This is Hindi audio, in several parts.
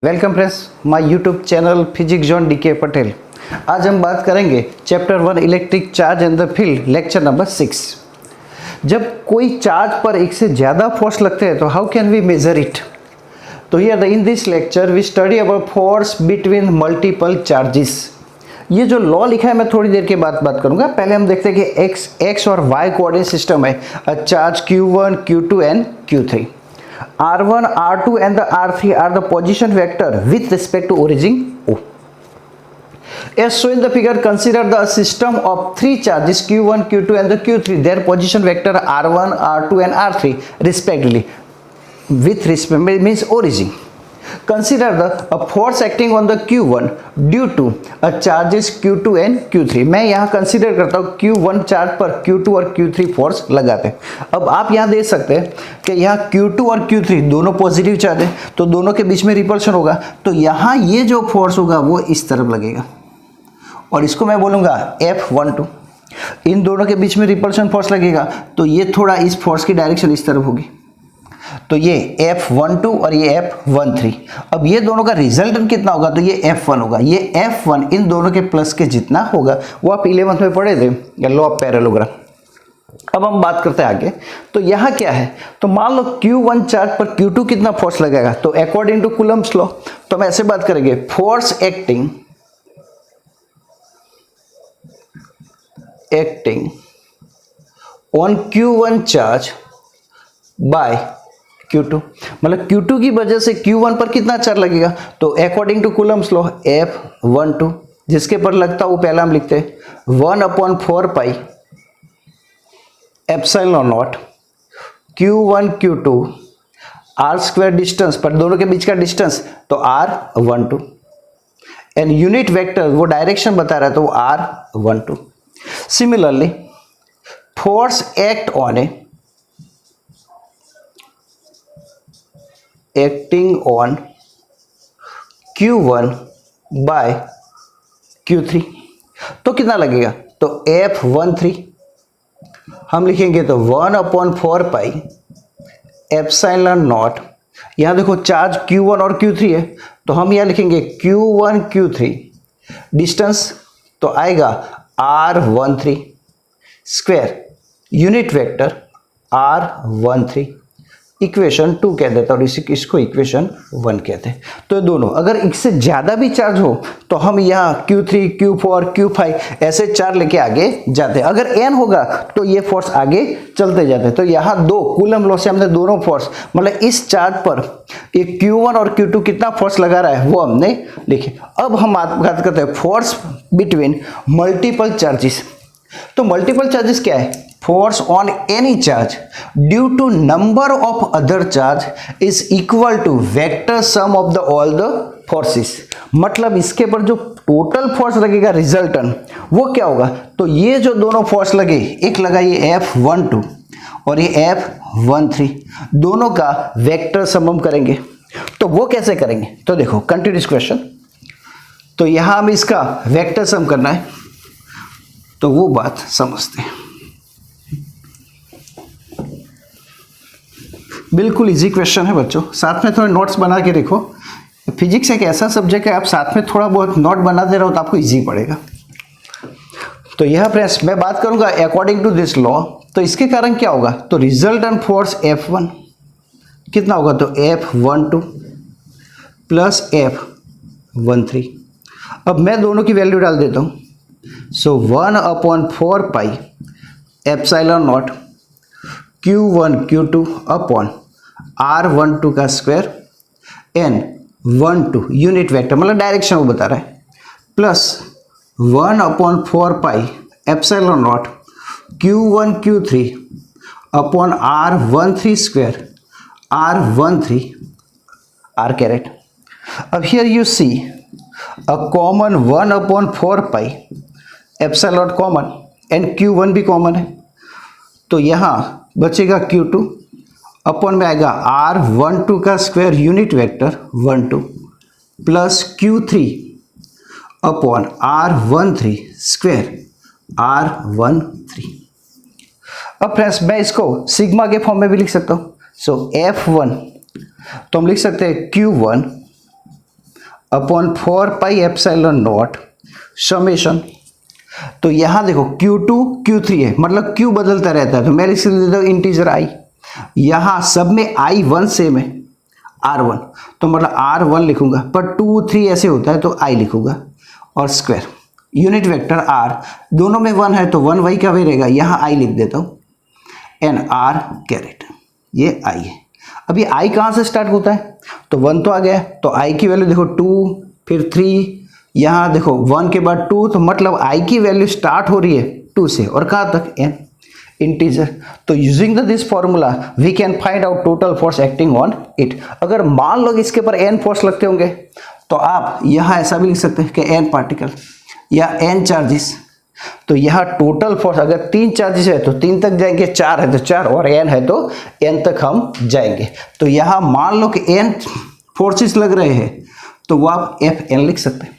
Welcome friends my YouTube channel physics John DK Patel. आज हम बात करेंगे chapter 1 electric charge and the field, lecture number 6। जब कोई चार्ज पर एक से ज़्यादा फोर्स लगते हैं तो how can we measure it. तो here in this lecture we study about force between multiple charges. ये जो लॉ लिखा है मैं थोड़ी देर के बाद बात करूंगा। पहले हम देखते हैं कि एक्स और वाई कोऑर्डिनेट सिस्टम है। A charge Q1, Q2 and Q3. R1, R2 and the R3 are the position vector with respect to origin O. As shown in the figure, consider the system of three charges Q1, Q2 and the Q3. Their position vector R1, R2 and R3 respectively with respect means origin. Consider the force acting on the Q1 due to a charges Q2 and Q3. मैं यहाँ कंसीडर करता हूँ Q1 चार्ज पर Q2 और Q3 फोर्स लगाते हैं। अब आप यहाँ देख सकते हैं कि यहाँ Q2 और Q3 दोनों पॉजिटिव चार्ज है, तो दोनों के बीच में रिपल्शन होगा। तो यहाँ ये जो फोर्स होगा वो इस तरफ लगेगा और इसको मैं बोलूँगा F12। इन दोनों के बीच में रिपल्शन फोर्स लगेगा, तो ये थोड़ा इस फोर्स की डायरेक्शन इस तरफ होगी, तो ये F12 और ये F13। अब ये दोनों का रिजल्टेंट कितना होगा, तो ये F1 होगा। ये F1 इन दोनों के प्लस के जितना होगा वो आप 11th में पढ़े थे, लॉ ऑफ पैरेललोग्राम। अब हम बात करते हैं आगे। तो यहाँ क्या है, तो मान लो Q1 चार्ज पर Q2 कितना फोर्स लगेगा, तो अकॉर्डिंग टू कूलम्ब्स लॉ तो हम ऐसे बात करेंगे, force acting on Q1 charge by Q2, मतलब Q2 की वजह से Q1 पर कितना चार्ज लगेगा, तो according to Coulomb's law F12 जिसके पर लगता है वो पहला हम लिखते हैं 1/4 pi epsilon not Q1 Q2 R square distance पर दोनों के बीच का डिस्टेंस तो R12 एंड यूनिट वेक्टर वो डायरेक्शन बता रहा है तो वो R12। Similarly force act on acting on Q1 by Q3 तो कितना लगेगा, तो F13 हम लिखेंगे तो 1/4 पाई एप्सिलॉन नॉट। यहाँ देखो चार्ज Q1 और Q3 है, तो हम यहाँ लिखेंगे Q1 Q3 डिस्टेंस तो आएगा R13 square unit vector R13 equation 2 कह देता और इसको इक्वेशन 1 कहते हैं। तो दोनों अगर इससे ज़्यादा भी चार्ज हो तो हम यहाँ Q3, Q4, Q5 ऐसे चार्ज लेके आगे जाते हैं। अगर n होगा तो ये फोर्स आगे चलते जाते हैं। तो यहाँ दो कूलम लॉ से हमने दोनों फोर्स मतलब इस चार्ज पर ये Q1 और Q2 कितना फोर्स लगा रहा है वो हमने लिखे। अब हम बात करते हैं फोर्स बिटवीन मल्टीपल चार्जेस। तो मल्टीपल चार्जेस क्या है, force on any charge due to number of other charge is equal to vector sum of the all the forces. मतलब इसके पर जो टोटल फोर्स लगेगा रिजल्टेंट वो क्या होगा, तो ये जो दोनों फोर्स लगे, एक लगा ये F12 और ये F13, दोनों का वेक्टर सम हम करेंगे। तो वो कैसे करेंगे, तो देखो कंटिन्यूस क्वेश्चन। तो यहां हमें इसका वेक्टर सम करना है, तो वो बात समझते हैं। बिल्कुल इजी क्वेश्चन है बच्चों, साथ में थोड़े नोट्स बना के देखो। फिजिक्स एक ऐसा सब्जेक्ट है, आप साथ में थोड़ा बहुत नोट बनाते रहो तो आपको इजी पड़ेगा। तो यह फ्रेंड्स मैं बात करूंगा अकॉर्डिंग टू दिस लॉ, तो इसके कारण क्या होगा, तो रिजल्टेंट फोर्स F1 कितना होगा, तो F12 प्लस F13। अब मैं दोनों की वैल्यू डाल देता हूँ। So 1/4 pi epsilon not Q1 Q2 upon R12 का स्क्वायर एन 12 यूनिट वेक्टर मतलब डायरेक्शन वो बता रहा है, plus 1/4 pi epsilon not Q1 Q3 upon R13 square R13 R caret. अब here you see a common 1/4 pi epsilon common and Q1 भी कॉमन है, तो यहाँ बचेगा Q2 अपॉन में आएगा R12 का square unit vector 12 plus Q3 upon R13 square R13। अब फ्रेंड्स मैं इसको सिग्मा के फॉर्म में भी लिख सकता हूँ। सो F1 तो हम लिख सकते हैं Q1 अपॉन 4πε0 समेशन। तो यहाँ देखो Q2 Q3 है, मतलब Q बदलता रहता है, तो मैं लिख देता हूँ इंटीजर I। यहाँ सब में I1 सेम है, R1, तो मतलब R1 लिखूंगा, पर 2 3 ऐसे होता है तो I लिखूंगा, और स्क्वायर यूनिट वेक्टर R, दोनों में 1 है तो 1 वही का वही रहेगा, यहाँ I लिख देता हूँ, एन R कैरेट, ये I है। अब ये I कहाँ से स्टार्ट होता है, तो 1 तो आ गया, तो I की वैल्यू देखो 2, फिर 3, यहाँ देखो 1 के बाद 2, तो मतलब I की वैल्यू स्टार्ट हो रही है 2 से और कहाँ तक, n इंटीजर। तो using this formula we can find out total force acting on it. अगर मान लो इसके पर n फोर्स लगते होंगे तो आप यहाँ ऐसा भी लिख सकते हैं कि n पार्टिकल या n चार्जेस। तो यहाँ टोटल फोर्स अगर 3 चार्जेस है तो 3 तक जाएंगे, 4 है तो 4, और n है तो n तक हम जाएंगे। तो यहाँ मान लो कि n फोर्सेस लग रहे हैं तो वो आप Fn लिख सकते हैं।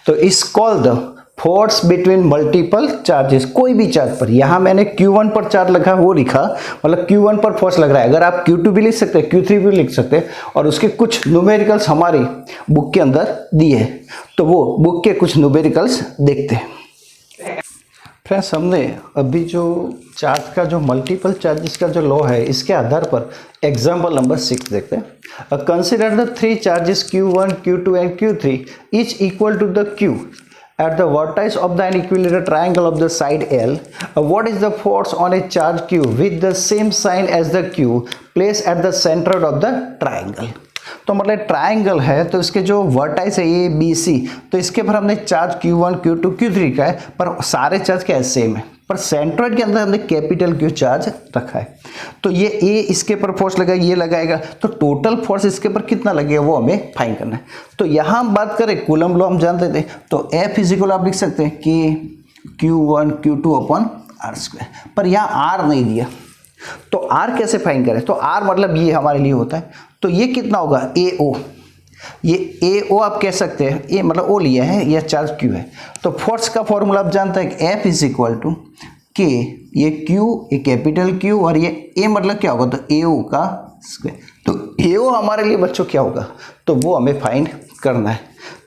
तो इस call the force between multiple charges, कोई भी चार्ज पर, यहाँ मैंने Q1 पर चार्ज लगा वो लिखा, मतलब Q1 पर फोर्स लग रहा है। अगर आप Q2 भी लिख सकते हैं, Q3 भी लिख सकते हैं, और उसके कुछ न्यूमेरिकल्स हमारी बुक के अंदर दिए हैं, तो वो बुक के कुछ न्यूमेरिकल्स देखते हैं। फ्रेंड्स, हमने अभी जो चार्ज का जो मल्टीपल चार्जेस का जो लॉ है, इसके आधार पर एग्जाम्पल नंबर 6 देखते हैं। Consider the 3 charges Q1, Q2 and Q3 each equal to the Q at the vertex of the equilateral triangle of the side L. What is the force on a charge Q with the same sign as the Q placed at the center of the triangle? तो मतलब ट्राइंगल है तो इसके जो वर्टाइस है ए बी सी, तो इसके पर हमने चार्ज Q1 Q2 Q3 का है, पर सारे चार्ज क्या है, सेम है, पर सेंट्रोइड के अंदर हमने कैपिटल Q चार्ज रखा है। तो ये ए इसके पर फोर्स लगाएगा, ये लगाएगा, तो टोटल फोर्स इसके पर कितना लगेगा वो हमें फाइंड करना है। तो यहाँ हम बात करें कूलम लॉ हम जानते थे, तो F इक्वल आप लिख सकते हैं कि Q1 Q2 upon R square, पर यहाँ R नहीं दिया, तो R कैसे फाइंड करें। तो R मतलब ये हमारे लिए होता है, तो ये कितना होगा AO, ये AO आप कह सकते हैं, ये मतलब O लिया है, यह चार्ज Q है। तो फोर्स का फॉर्मूला आप जानते हैं कि F is equal to K, ये Q, ये कैपिटल Q, और ये A मतलब क्या होगा, तो AO का स्क्वायर। तो AO हमारे लिए बच्चों क्या होगा, तो वो हमें फाइंड करना है।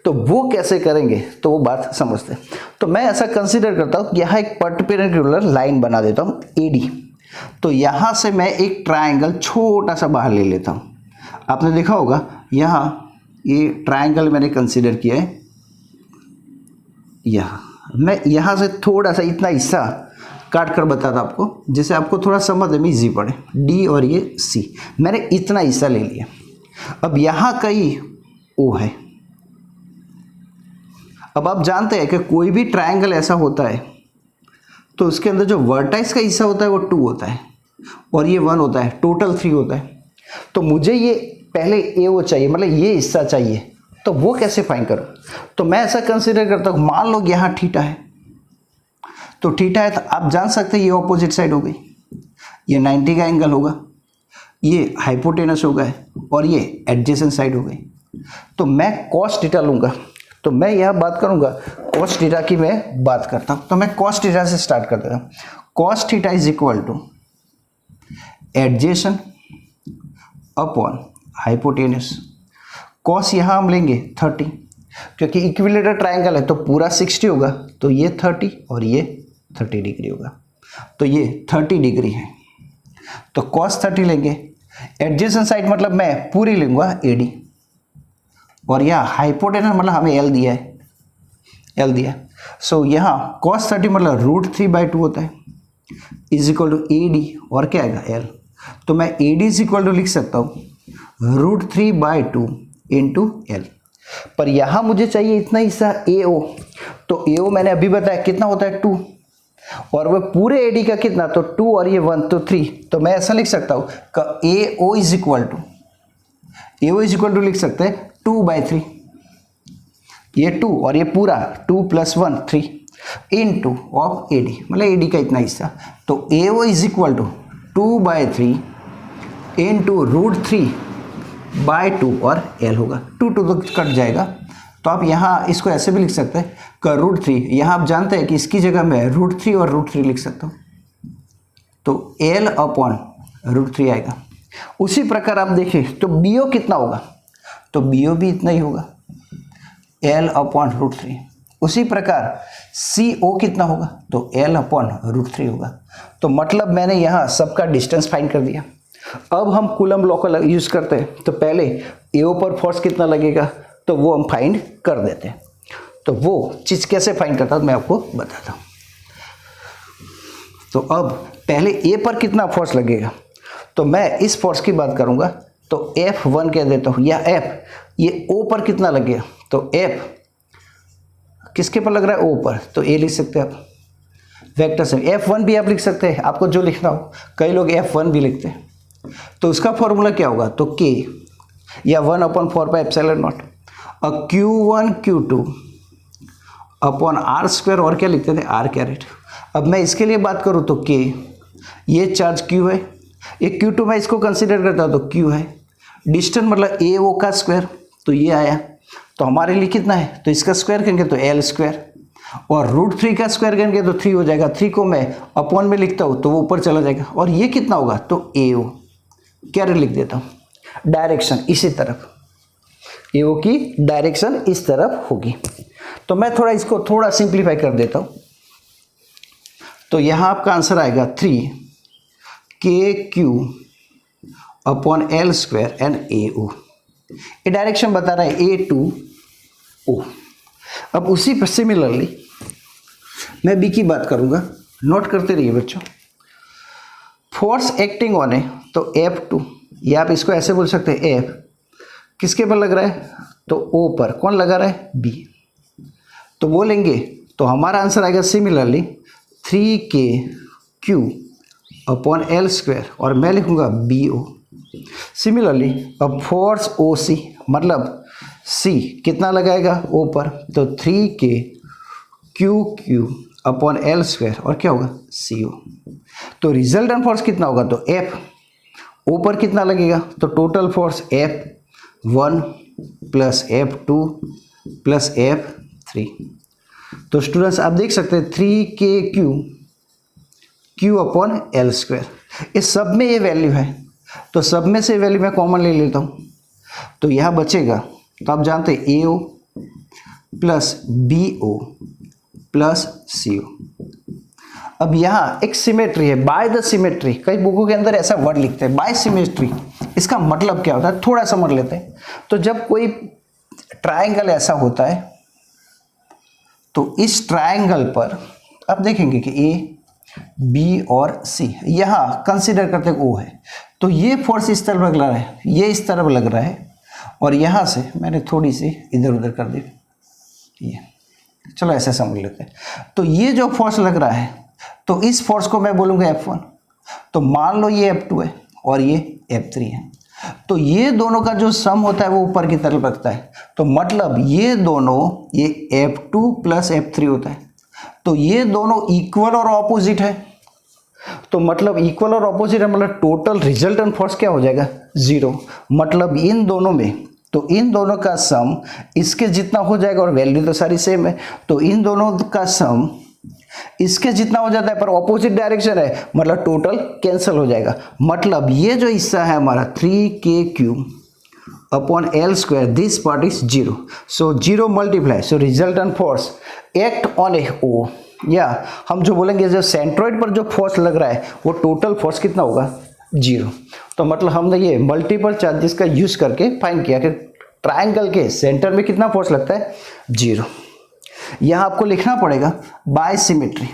तो वो कैसे करेंगे, तो वो बात समझते हैं। तो मैं ऐसा कंसिडर करता हूँ, यहाँ एक परपेंडिकुलर लाइन बना देता हूँ AD। तो यहाँ से मैं एक ट्राइंगल छोटा सा बाहर ले लेता हूँ। आपने देखा होगा यहाँ ये ट्राइंगल मैंने कंसीडर किया है, यहाँ मैं यहाँ से थोड़ा सा इतना हिस्सा काट कर बताता आपको, जिससे आपको थोड़ा समझ में इजी पड़े। डी और ये सी, मैंने इतना हिस्सा ले लिया। अब यहाँ कहीं ओ है। अब आप जानते हैं कि कोई भी ट्राइंगल ऐसा होता है तो उसके अंदर जो वर्टाइस का हिस्सा होता है वो 2 होता है और ये 1 होता है, टोटल 3 होता है। तो मुझे ये पहले ए ओ चाहिए, मतलब ये हिस्सा चाहिए, तो वो कैसे फाइंड करूं। तो मैं ऐसा कंसीडर करता हूँ, मान लो यहाँ थीटा है, तो थीटा है तो आप जान सकते हैं ये ऑपोजिट साइड हो गई, ये 90 का एंगल होगा, ये हाइपोटेनस होगा और ये एडजेसेंट साइड हो गई। तो मैं कॉस थीटा लूँगा, तो मैं यह बात करूँगा कॉस थीटा की मैं बात करता हूँ। तो मैं कॉस थीटा से स्टार्ट कर देता हूँ। Cos theta is equal two adjacent upon hypotenuse. Cos यहाँ हम लेंगे 30, क्योंकि इक्विलेटरल ट्राइंगल है तो पूरा 60 होगा, तो ये 30 और ये 30 डिग्री होगा, तो ये 30 डिग्री है। तो कॉस 30 लेंगे, एडजेसेंट साइड मतलब मैं पूरी लूँगा AD, और यहाँ हाइपोटेनस मतलब हमें L दिया है, L दिया। सो यहाँ cos 30 मतलब √3/2 होता है, इज इक्वल टू AD, और क्या आएगा L। तो मैं AD इज इक्वल टू लिख सकता हूँ √3/2 इंटू L। पर यहाँ मुझे चाहिए इतना हिस्सा AO, तो AO मैंने अभी बताया कितना होता है 2, और वह पूरे AD का कितना, तो 2 और ये 1 तो 3। तो मैं ऐसा लिख सकता हूँ कि AO इज इक्वल टू लिख सकते हैं 2/3, ये 2 और ये पूरा 2 + 1 3 इंटू ऑफ AD, मतलब AD का इतना हिस्सा। तो AO is equal to 2/3 into √3/2 और L होगा। 2 तो कट जाएगा, तो आप यहाँ इसको ऐसे भी लिख सकते हैं कि √3, यहाँ आप जानते हैं कि इसकी जगह मैं √3 और √3 लिख सकता हूँ, तो L अपॉन √3 आएगा। उसी प्रकार आप देखें तो BO कितना होगा, तो BO भी इतना ही होगा, L/√3। उसी प्रकार CO कितना होगा, तो L/√3 होगा। तो मतलब मैंने यहाँ सबका डिस्टेंस फाइंड कर दिया। अब हम कूलम लॉ का यूज करते हैं, तो पहले AO पर फोर्स कितना लगेगा तो वो हम फाइंड कर देते हैं। तो वो चीज़ कैसे फाइंड करता हूँ मैं आपको बताता हूँ। तो अब पहले A पर कितना फोर्स लगेगा, तो मैं इस फोर्स की बात करूँगा, तो F1 कह देता हूँ, या F ये O पर कितना लगेगा, तो F किसके पर लग रहा है, O पर, तो A लिख सकते हैं आप वेक्टर से। F1 भी आप लिख सकते हैं, आपको जो लिखना हो। कई लोग F1 भी लिखते हैं। तो उसका फॉर्मूला क्या होगा, तो K या 1/4πε0 और Q1 Q2 अपॉन R² और क्या लिखते थे, R²। अब मैं इसके लिए बात करूँ तो K, ये चार्ज Q है, ये Q2 मैं इसको कंसिडर करता हूँ तो Q है। डिस्टेंस मतलब AO का स्क्वायर, तो ये आया। तो हमारे लिए कितना है, तो इसका स्क्वायर करेंगे तो L², और √3 का स्क्वायर करेंगे तो 3 हो जाएगा। 3 को मैं अपॉन में लिखता हूँ तो वो ऊपर चला जाएगा, और ये कितना होगा, तो AO क्या लिख देता हूँ, डायरेक्शन इसी तरफ, AO की डायरेक्शन इस तरफ होगी। तो मैं थोड़ा इसको थोड़ा सिंप्लीफाई कर देता हूँ। तो यहाँ आपका आंसर आएगा 3KQ upon L² and AO। ये डायरेक्शन बता रहा है A to O। अब उसी पर सिमिलरली मैं B की बात करूँगा, नोट करते रहिए बच्चों। फोर्स एक्टिंग ऑन है तो F2, या आप इसको ऐसे बोल सकते हैं F किसके पर लग रहा है, तो O पर। कौन लगा रहा है, B। तो बोलेंगे तो हमारा आंसर आएगा सिमिलरली 3KQ अपॉन L² और मैं लिखूँगा BO। सिमिलरली अब फोर्स OC मतलब C कितना लगाएगा O पर, तो 3KQQ अपॉन L² और क्या होगा, CO। तो रिजल्टेंट फोर्स कितना होगा, तो F O पर कितना लगेगा, तो total force F1 plus F2 plus F3। तो स्टूडेंट्स आप देख सकते हैं 3KQ अपॉन L²। इस सब में ये वैल्यू है, तो सब में से वैल्यू मैं कॉमन ले लेता हूँ, तो यहाँ बचेगा। तो आप जानते हैं AO plus BO plus CO। अब यहाँ एक सिमेट्री है, बाय द सिमेट्री। कई बुकों के अंदर ऐसा वर्ड लिखते हैं बाय सिमेट्री। इसका मतलब क्या होता है, थोड़ा समझ लेते हैं। तो जब कोई ट्रायंगल ऐसा होता है, तो इस ट्रायंगल पर आप देखेंगे कि A, B और C, यहाँ कंसिडर करते O है, तो ये फोर्स इस तरफ लग रहा है, ये इस तरफ लग रहा है, और यहाँ से मैंने थोड़ी सी इधर उधर कर दी, ये चलो ऐसे समझ लेते हैं। तो ये जो फोर्स लग रहा है, तो इस फोर्स को मैं बोलूँगा F1। तो मान लो ये F2 है और ये F3 है, तो ये दोनों का जो सम होता है वो ऊपर की तरफ रखता है। तो मतलब ये दोनों, ये F2 प्लस F3 होता है, तो ये दोनों इक्वल और ऑपोजिट है। तो मतलब इक्वल और ऑपोजिट है, मतलब टोटल रिजल्टेंट फोर्स क्या हो जाएगा, 0। मतलब इन दोनों में, तो इन दोनों का सम इसके जितना हो जाएगा, और वैल्यू तो सारी सेम है, तो इन दोनों का सम इसके जितना हो जाता है, पर ऑपोजिट डायरेक्शन है, मतलब टोटल कैंसिल हो जाएगा। मतलब ये जो हिस्सा है हमारा 3KQ upon L², this part is 0। So 0 multiply, so resultant force act on A O, या हम जो बोलेंगे जो सेंट्रोइड पर जो फोर्स लग रहा है वो टोटल फोर्स कितना होगा, 0। तो मतलब हमने ये मल्टीपल चार्जेस का यूज करके फाइंड किया कि ट्रायंगल के सेंटर में कितना फोर्स लगता है, 0। यहाँ आपको लिखना पड़ेगा बाय सिमेट्री।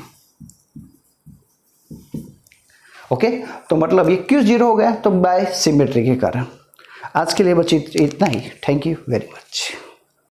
ओके, तो मतलब ये क्यों 0 हो गया, तो बाय सिमेट्री के कारण। आज के लिए बच्चे इतना ही। Thank you very much.